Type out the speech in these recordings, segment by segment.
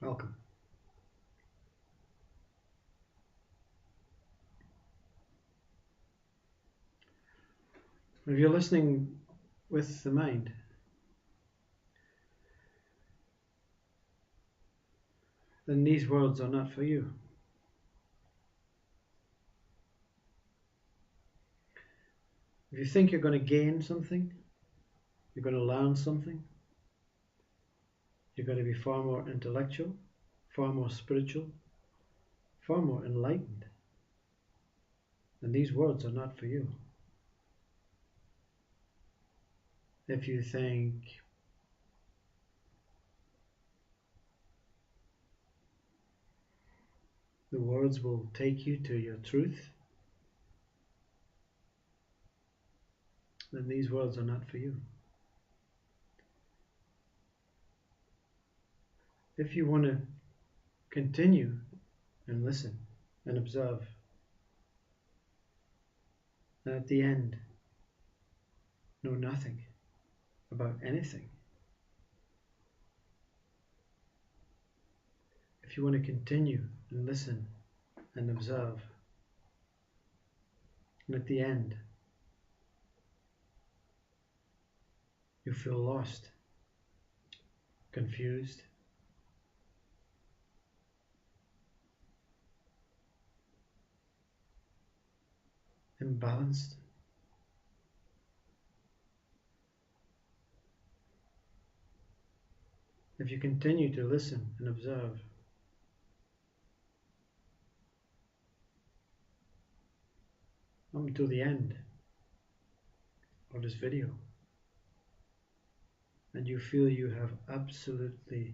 Welcome. If you're listening with the mind, then these words are not for you. If you think you're going to gain something, you're going to learn something, you're going to be far more intellectual, far more spiritual, far more enlightened, then these words are not for you. If you think the words will take you to your truth, then these words are not for you. If you want to continue and listen and observe, and at the end know nothing about anything, if you want to continue and listen and observe, and at the end you feel lost, confused, imbalanced, if you continue to listen and observe, up until the end of this video, and you feel you have absolutely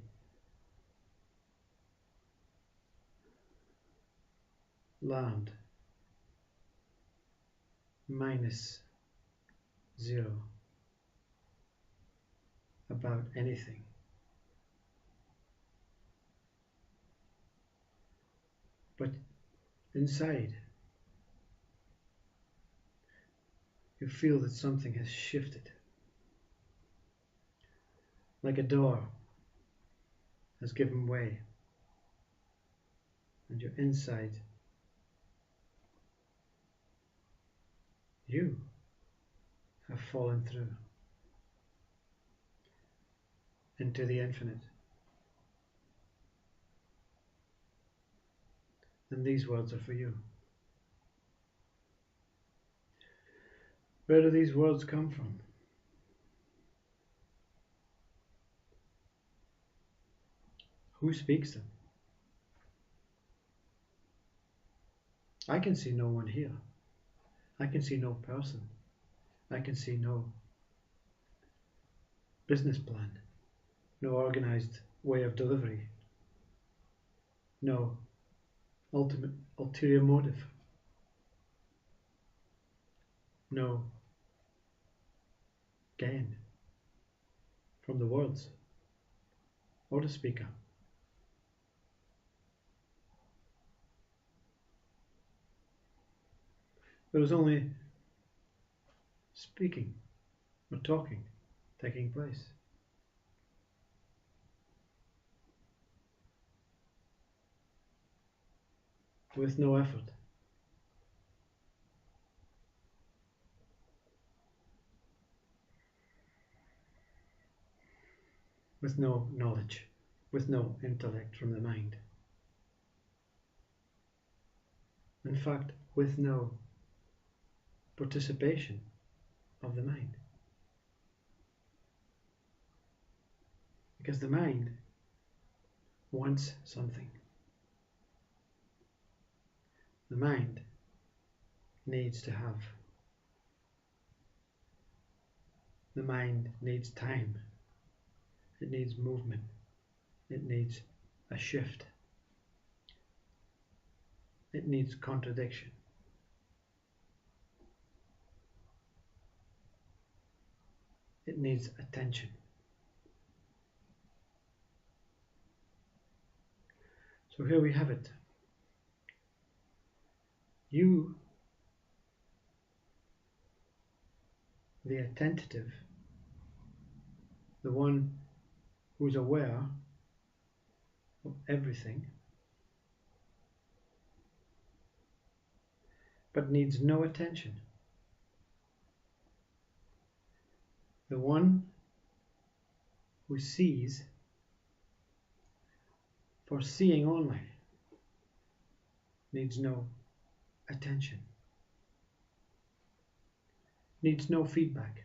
learned -0 about anything, but inside you feel that something has shifted, like a door has given way and your inside you have fallen through into the infinite. And these words are for you. Where do these words come from? Who speaks them? I can see no one here. I can see no person. I can see no business plan, no organized way of delivery, no ulterior motive, no gain from the words or the speaker. There is only speaking or talking taking place. With no effort. With no knowledge, with no intellect from the mind. In fact, with no participation of the mind. Because the mind wants something. The mind needs to have. The mind needs time. It needs movement. It needs a shift. It needs contradiction. It needs attention. So here we have it. You, the attentive, the one who's aware, of everything, but needs no attention. The one who sees for seeing only needs no attention, needs no feedback.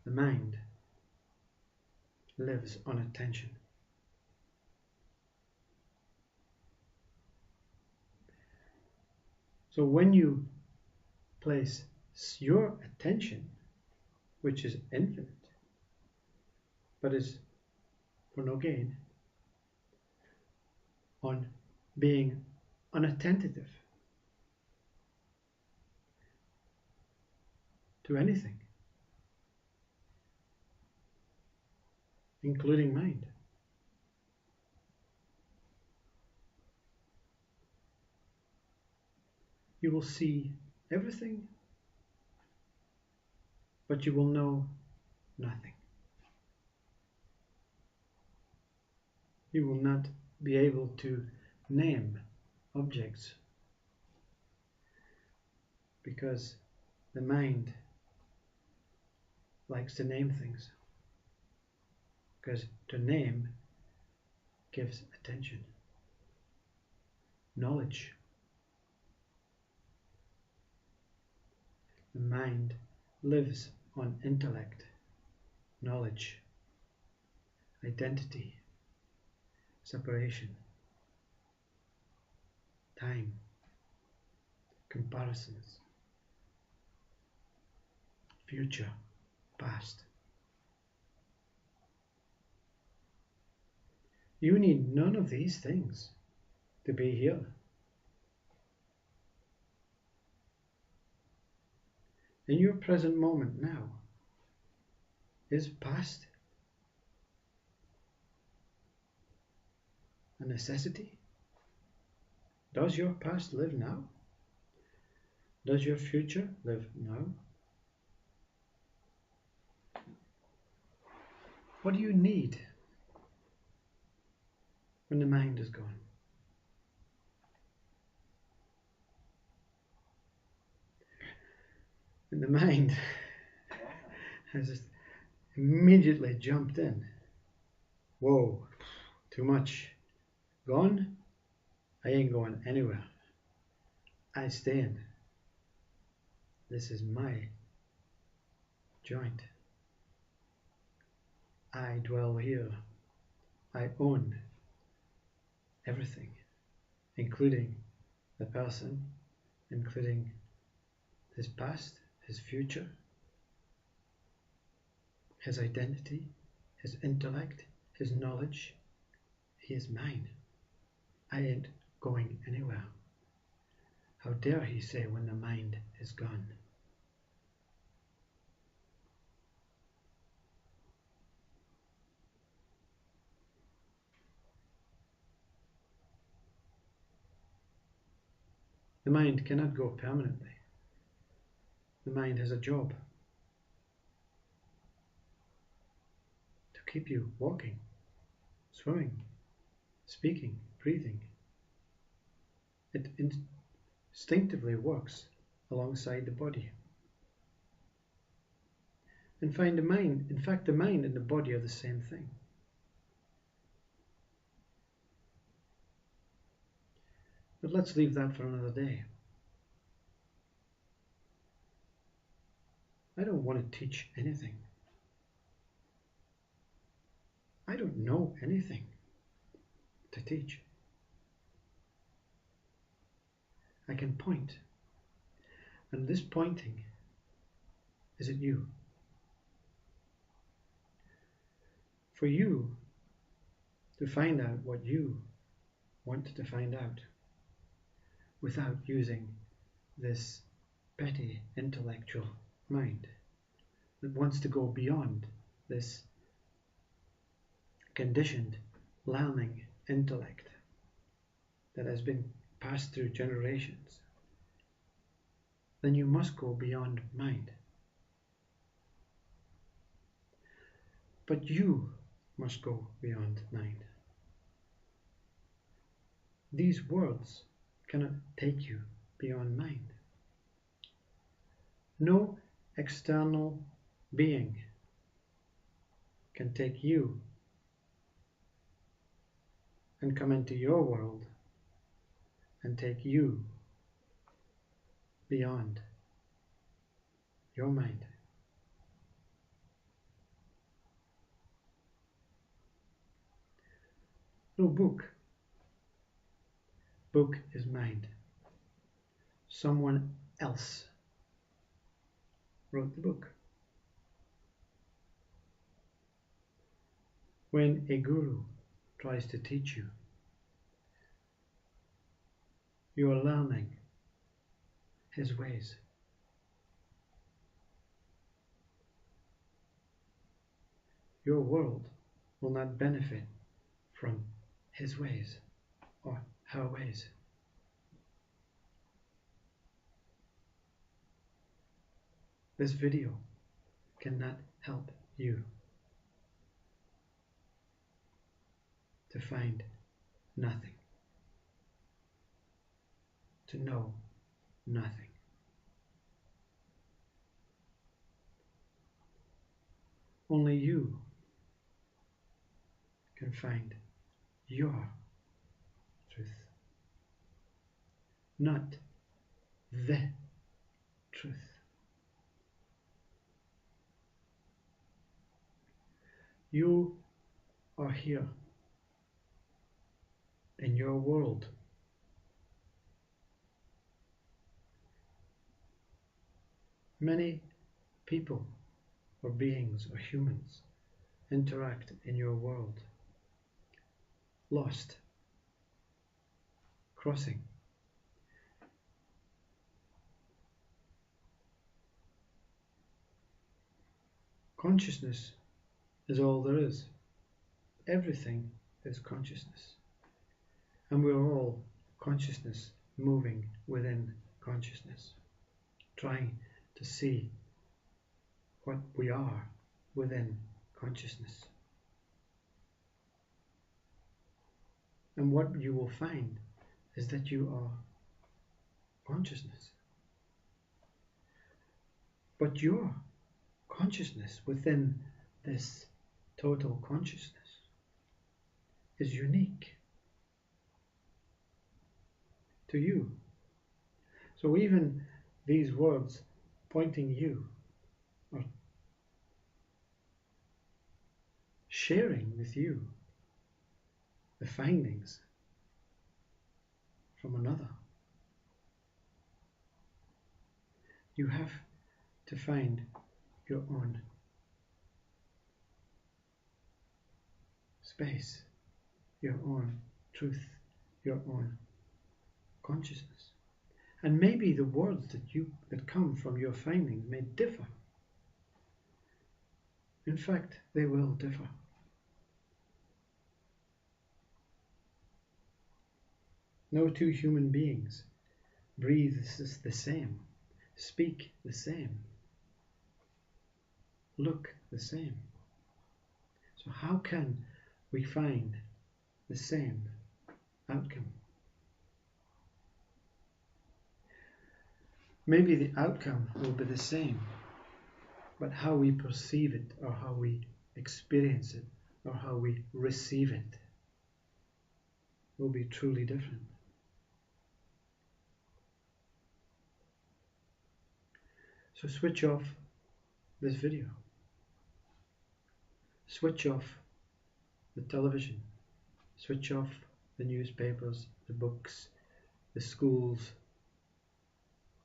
The mind lives on attention. So when you place your attention, which is infinite, but is for no gain, on being unattentive to anything, including mind, you will see everything, but you will know nothing. You will not be able to name objects because the mind likes to name things, because to name gives attention, knowledge. The mind lives on intellect, knowledge, identity, separation, time, comparisons, future, past. You need none of these things to be here. In your present moment now, is past a necessity? Does your past live now? Does your future live now? What do you need when the mind is gone? And the mind has just immediately jumped in. Whoa, too much. Gone? I ain't going anywhere. I stay in. This is my joint. I dwell here. I own everything, including the person, including his past, his future, his identity, his intellect, his knowledge. He is mine. I ain't going anywhere. How dare he say when the mind is gone? The mind cannot go permanently. The mind has a job to keep you walking, swimming, speaking, breathing. It instinctively works alongside the body. And find the mind, in fact, the mind and the body are the same thing. But let's leave that for another day. I don't want to teach anything. I don't know anything to teach. I can point, and this pointing is at you. For you to find out what you want to find out without using this petty intellectual mind that wants to go beyond this conditioned, lambing intellect that has been passed through generations, then you must go beyond mind. But you must go beyond mind. These words cannot take you beyond mind. No external being can take you and come into your world and take you beyond your mind. No book. Book is mind. Someone else wrote the book. When a guru tries to teach you, you are learning his ways. Your world will not benefit from his ways or her ways. This video cannot help you to find nothing, to know nothing. Only you can find your truth, not the truth. You are here in your world. Many people or beings or humans interact in your world, lost, crossing. Consciousness is all there is. Everything is consciousness. And we're all consciousness moving within consciousness, trying to see what we are within consciousness. And what you will find is that you are consciousness. But your consciousness within this total consciousness is unique to you. So even these words pointing you or sharing with you the findings from another. You have to find your own space, your own truth, your own consciousness. And maybe the words that come from your findings may differ. In fact, they will differ. No two human beings breathe the same, speak the same, look the same. So how can we find the same outcome? Maybe the outcome will be the same, but how we perceive it, or how we experience it, or how we receive it will be truly different. So switch off this video. Switch off the television. Switch off the newspapers, the books, the schools.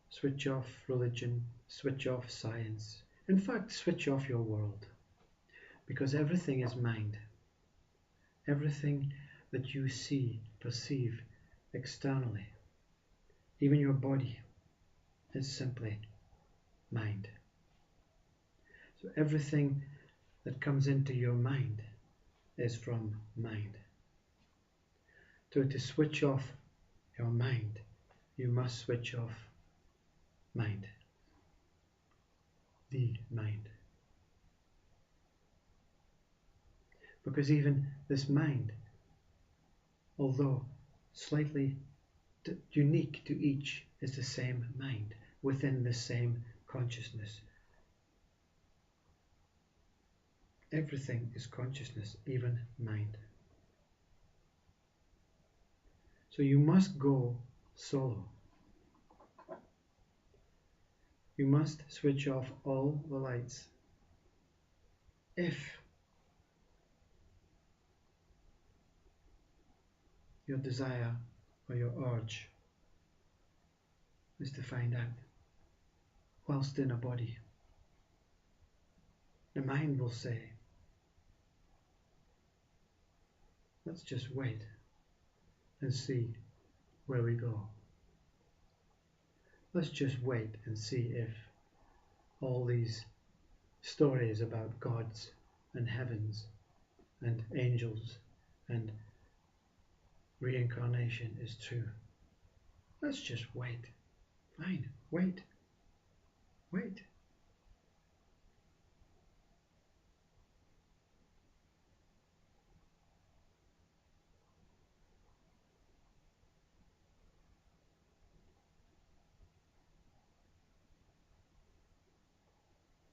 Switch off religion. Switch off science. In fact, switch off your world. Because everything is mind. Everything that you see, perceive externally, even your body, is simply mind. So everything that comes into your mind is from mind. So to switch off your mind, you must switch off mind. The mind. Because even this mind, although slightly unique to each, is the same mind within the same consciousness. Everything is consciousness, even mind. So you must go solo. You must switch off all the lights. If your desire or your urge is to find out whilst in a body, the mind will say, let's just wait and see where we go. Let's just wait and see if all these stories about gods and heavens and angels and reincarnation is true. Let's just wait. Fine, wait. Wait.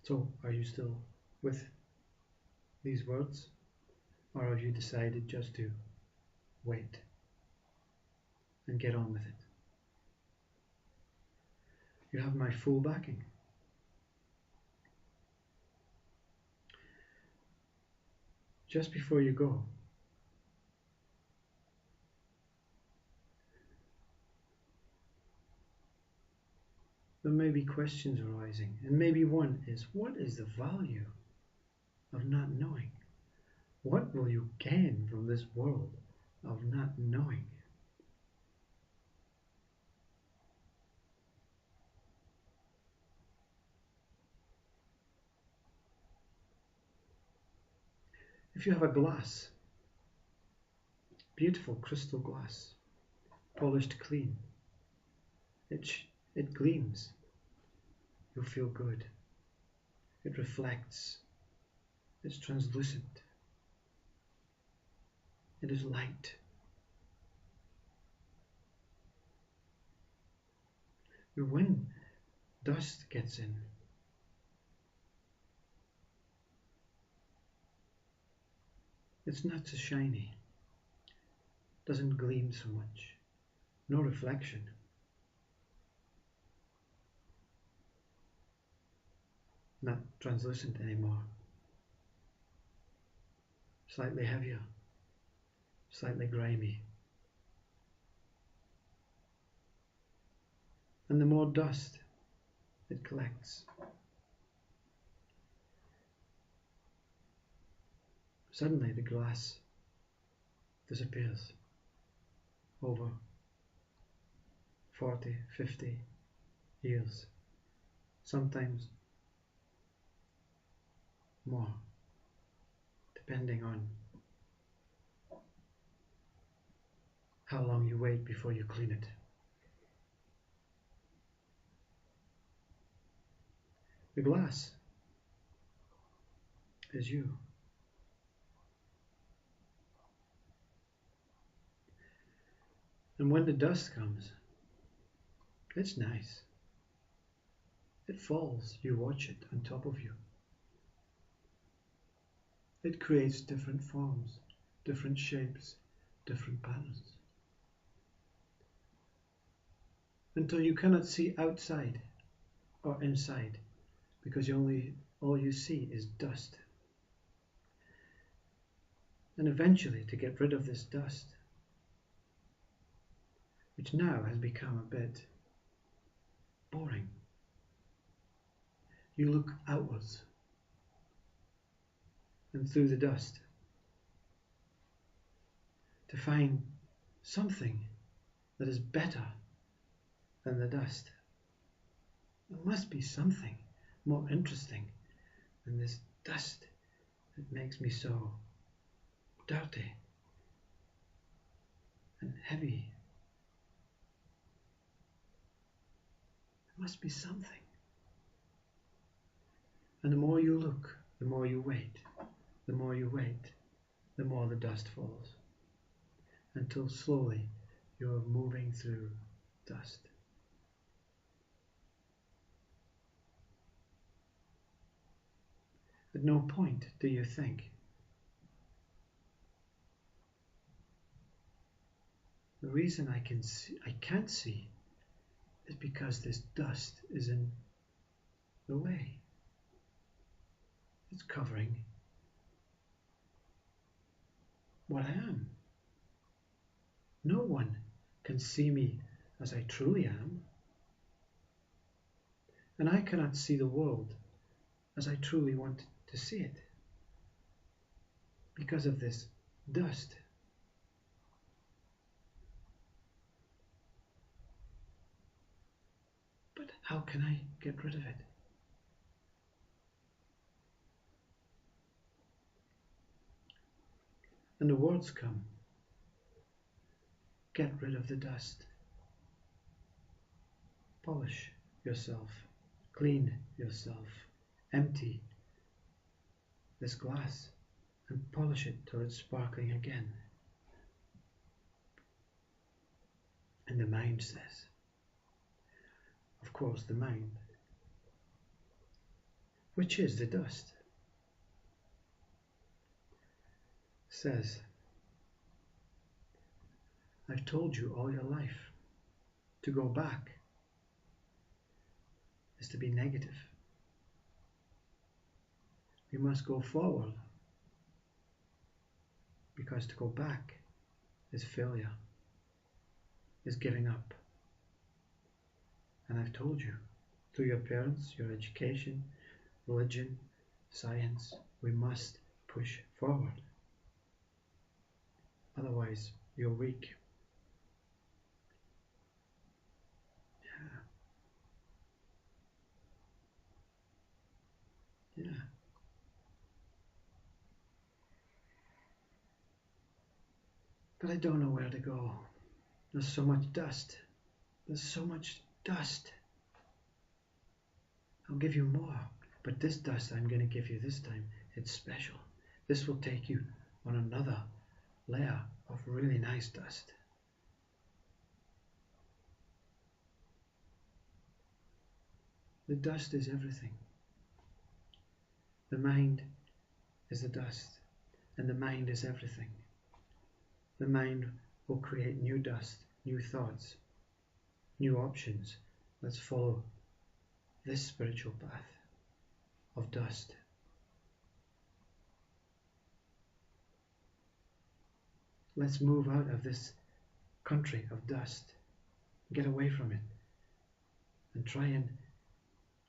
So, are you still with these words? Or have you decided just to wait and get on with it? You have my full backing. Just before you go, there may be questions arising, and maybe one is, what is the value of not knowing? What will you gain from this world of not knowing? If you have a glass, beautiful crystal glass, polished clean, it gleams, you'll feel good. It reflects, it's translucent, it is light. But when dust gets in, it's not so shiny, doesn't gleam so much, no reflection. Not translucent anymore. Slightly heavier, slightly grimy. And the more dust it collects, suddenly the glass disappears over 40, 50 years, sometimes more, depending on how long you wait before you clean it. The glass is you. And when the dust comes, it's nice. It falls, you watch it on top of you. It creates different forms, different shapes, different patterns. Until you cannot see outside or inside, because all you see is dust. And eventually, to get rid of this dust, which now has become a bit boring, you look outwards and through the dust to find something that is better than the dust. There must be something more interesting than this dust that makes me so dirty and heavy. There must be something. And the more you look, the more you wait, the more you wait, the more the dust falls, until slowly you are moving through dust. At no point do you think, the reason I can't see is because this dust is in the way. It's covering what I am. No one can see me as I truly am, and I cannot see the world as I truly want to see it because of this dust. But how can I get rid of it? And the words come. Get rid of the dust. Polish yourself. Clean yourself. Empty this glass and polish it till it's sparkling again. And the mind says, of course the mind, which is the dust, says, I've told you all your life, to go back is to be negative. We must go forward, because to go back is failure, is giving up. And I've told you, through your parents, your education, religion, science, we must push forward. Otherwise, you're weak. Yeah. But I don't know where to go. There's so much dust. There's so much dust. I'll give you more. But this dust I'm going to give you this time, it's special. This will take you on another layer of really nice dust. The dust is everything. The mind is the dust, and the mind is everything. The mind will create new dust, new thoughts, new options. Let's follow this spiritual path of dust. Let's move out of this country of dust, get away from it, and try and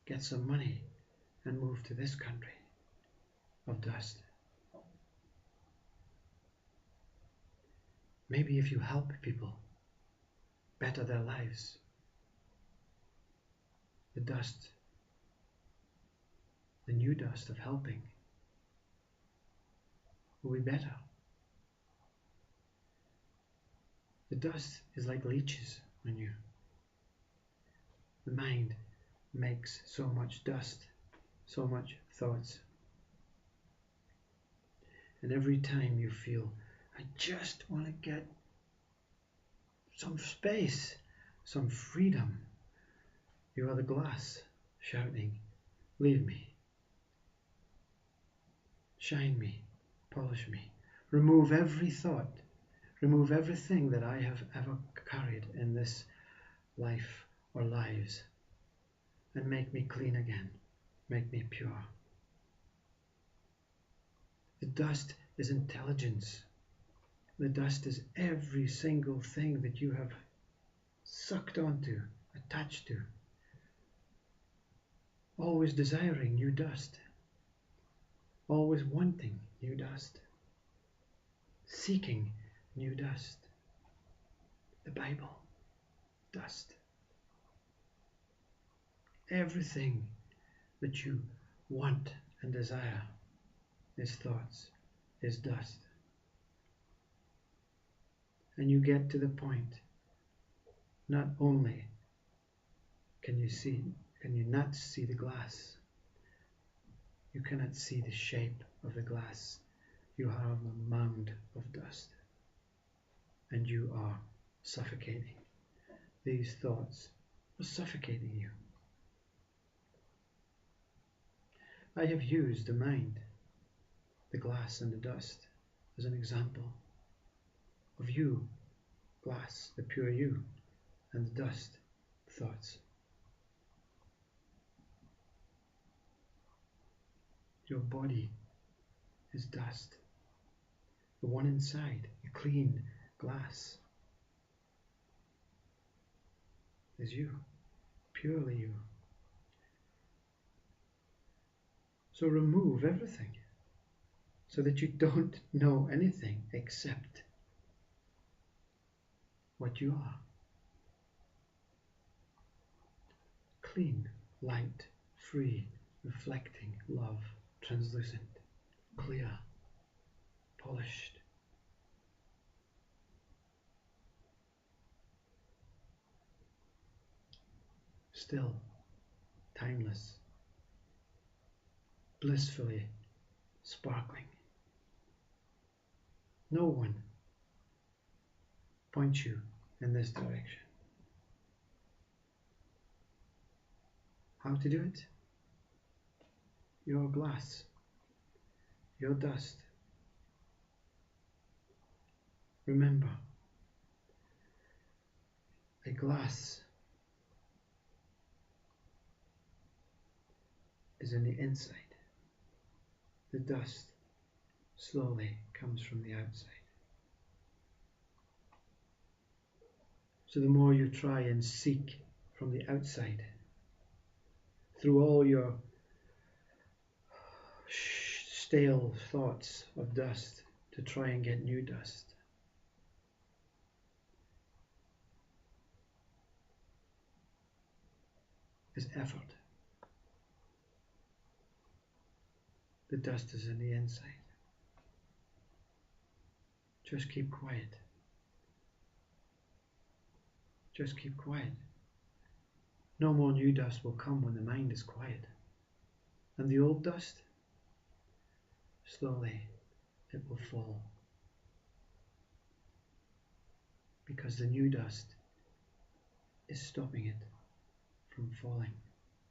get some money and move to this country of dust. Maybe if you help people better their lives, the dust, the new dust of helping, will be better. The dust is like leeches on you. The mind makes so much dust, so much thoughts. And every time you feel, I just want to get some space, some freedom, you are the glass shouting, leave me, shine me, polish me, remove every thought, remove everything that I have ever carried in this life or lives, and make me clean again, make me pure. The dust is intelligence. The dust is every single thing that you have sucked onto, attached to. Always desiring new dust. Always wanting new dust. Seeking new dust. The Bible, dust. Everything that you want and desire is thoughts, is dust. And you get to the point, not only can you not see the glass, you cannot see the shape of the glass. You are a mound of dust, and you are suffocating. These thoughts are suffocating you. I have used the mind, the glass and the dust, as an example of you, glass, the pure you, and the dust, thoughts. Your body is dust. The one inside, the clean glass, is you, purely you. So remove everything so that you don't know anything except what you are. Clean, light, free, reflecting, love, translucent, clear, polished. Still, timeless, blissfully sparkling. No one points you in this direction. How to do it? Your glass, your dust. Remember, a glass is in the inside. The dust slowly comes from the outside. So the more you try and seek from the outside, through all your stale thoughts of dust to try and get new dust, is effort. The dust is in the inside. Just keep quiet. Just keep quiet. No more new dust will come when the mind is quiet. And the old dust, slowly it will fall. Because the new dust is stopping it from falling.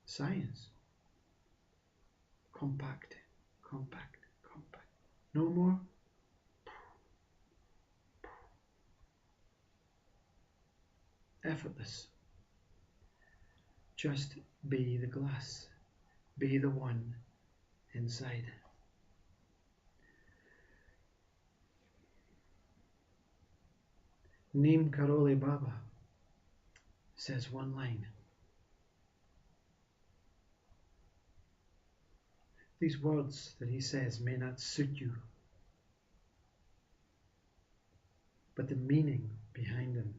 Science. Compact, compact, compact. No more. Effortless. Just be the glass. Be the one inside. Neem Karoli Baba says one line. These words that he says may not suit you, but the meaning behind them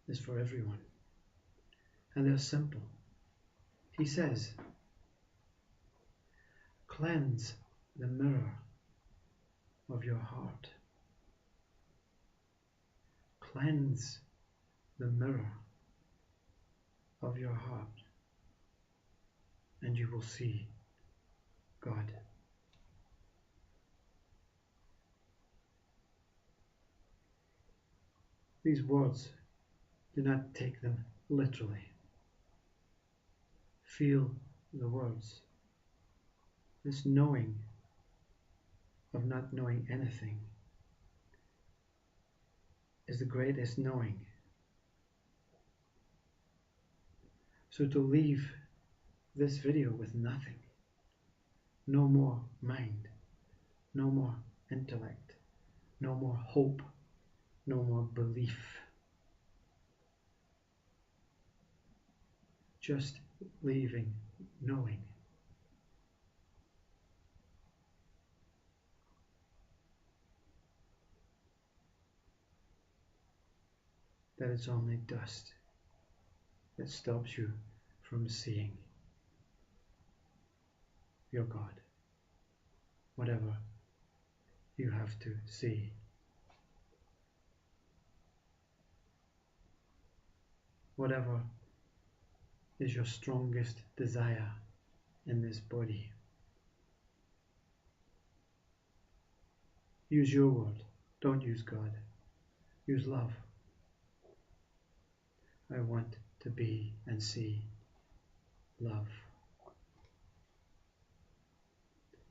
is for everyone. And they're simple. He says, cleanse the mirror of your heart. Cleanse the mirror of your heart, and you will see God. These words, do not take them literally. Feel the words. This knowing of not knowing anything is the greatest knowing. So to leave this video with nothing, no more mind, no more intellect, no more hope, no more belief, just leaving knowing. That it's only dust that stops you from seeing your God, whatever you have to see. Whatever is your strongest desire in this body. Use your word. Don't use God. Use love. I want to be and see love.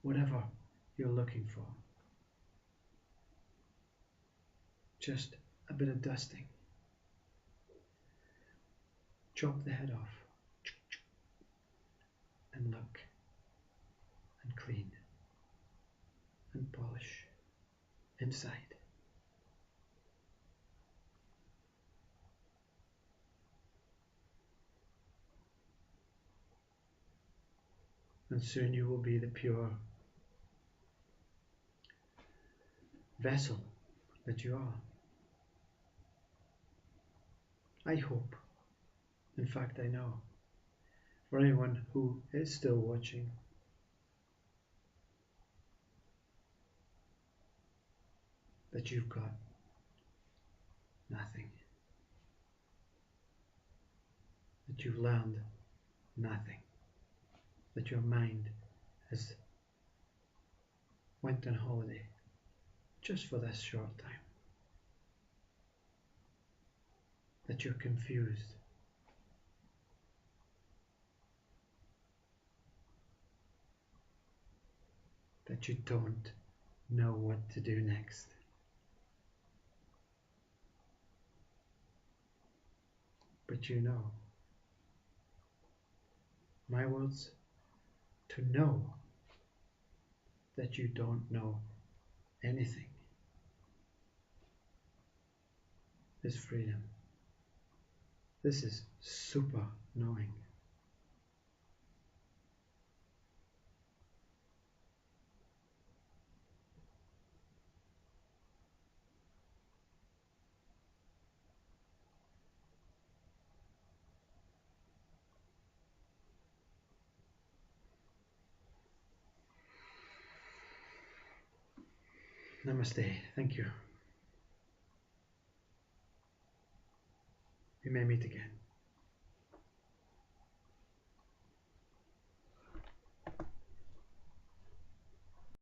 Whatever you're looking for. Just a bit of dusting. Chop the head off and look and clean and polish inside. And soon you will be the pure vessel that you are. I hope, in fact I know, for anyone who is still watching, that you've got nothing, that you've learned nothing, that your mind has went on holiday just for this short time, that you're confused, that you don't know what to do next. But you know, my words, to know that you don't know anything is freedom. This is super knowing. Namaste. Thank you. We may meet again.